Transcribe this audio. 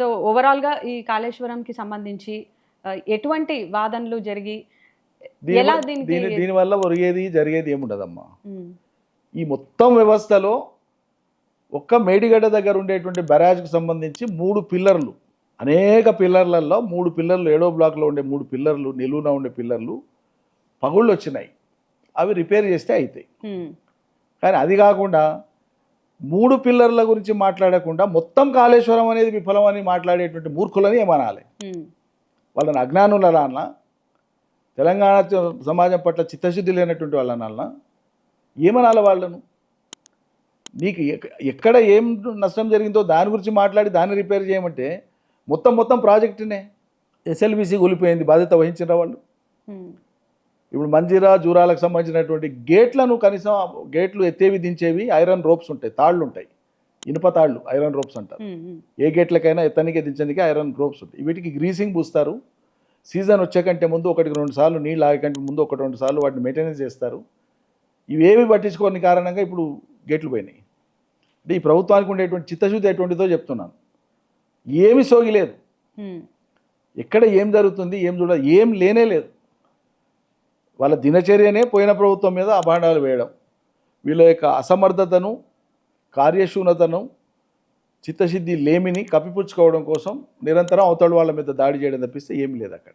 So ఓవరాల్గా ఈ కాళేశ్వరంకి సంబంధించి ఎటువంటి వాదనలు జరిగి ఎలా దీనివల్ల ఒరిగేది జరిగేది ఏముండదమ్మా. ఈ మొత్తం వ్యవస్థలో ఒక్క మేడిగడ్డ దగ్గర ఉండేటువంటి బరాజ్కి సంబంధించి 3 పిల్లర్లు, అనేక పిల్లర్లలో 3 పిల్లర్లు, 7వ బ్లాక్లో ఉండే 3 పిల్లర్లు, నిలువున ఉండే పిల్లర్లు పగుళ్ళు వచ్చినాయి. అవి రిపేర్ చేస్తే అవుతాయి. కానీ అది కాకుండా 3 పిల్లర్ల గురించి మాట్లాడకుండా మొత్తం కాళేశ్వరం అనేది విఫలం అని మాట్లాడేటువంటి మూర్ఖులని ఏమనాలి? వాళ్ళని అజ్ఞానుల అన్న, తెలంగాణ సమాజం పట్ల చిత్తశుద్ధి లేనటువంటి వాళ్ళనన్న ఏమనాలి వాళ్ళను? నీకు ఎక్కడ ఏం నష్టం జరిగిందో దాని గురించి మాట్లాడి దాన్ని రిపేర్ చేయమంటే మొత్తం ప్రాజెక్టునే ఎస్ఎల్బిసి కూలిపోయింది. బాధ్యత వహించిన వాళ్ళు ఇప్పుడు మంజీరా జూరాలకు సంబంధించినటువంటి గేట్లను కనీసం గేట్లు ఎత్తేవి దించేవి ఐరన్ రోప్స్ ఉంటాయి, తాళ్ళు ఉంటాయి, ఇనుప తాళ్ళు, ఐరన్ రోప్స్ అంటారు. ఏ గేట్లకైనా ఎత్తనికి దించడానికి ఐరన్ రోప్స్ ఉంటాయి. వీటికి గ్రీసింగ్ పూస్తారు. సీజన్ వచ్చేకంటే ముందు 1-2 సార్లు, నీళ్ళు ఆగకంటే ముందు 1-2 సార్లు వాటిని మెయింటెనెన్స్ చేస్తారు. ఇవేవి పట్టించుకోని కారణంగా ఇప్పుడు గేట్లు పోయినాయి. అంటే ఈ ప్రభుత్వానికి ఉండేటువంటి చిత్తశుద్ధి ఎటువంటిదో చెప్తున్నాను. ఏమి సోగిలేదు, ఎక్కడ ఏం జరుగుతుంది ఏం చూడాలి ఏం లేనే లేదు. వాళ్ళ దినచర్యనే పోయిన ప్రభుత్వం మీద అభాండాలు వేయడం, వీళ్ళ యొక్క అసమర్థతను, కార్యశూన్యతను, చిత్తశుద్ధి లేమిని కప్పిపుచ్చుకోవడం కోసం నిరంతరం అవతల వాళ్ళ మీద దాడి చేయడం తప్పిస్తే ఏమీ లేదు అక్కడ.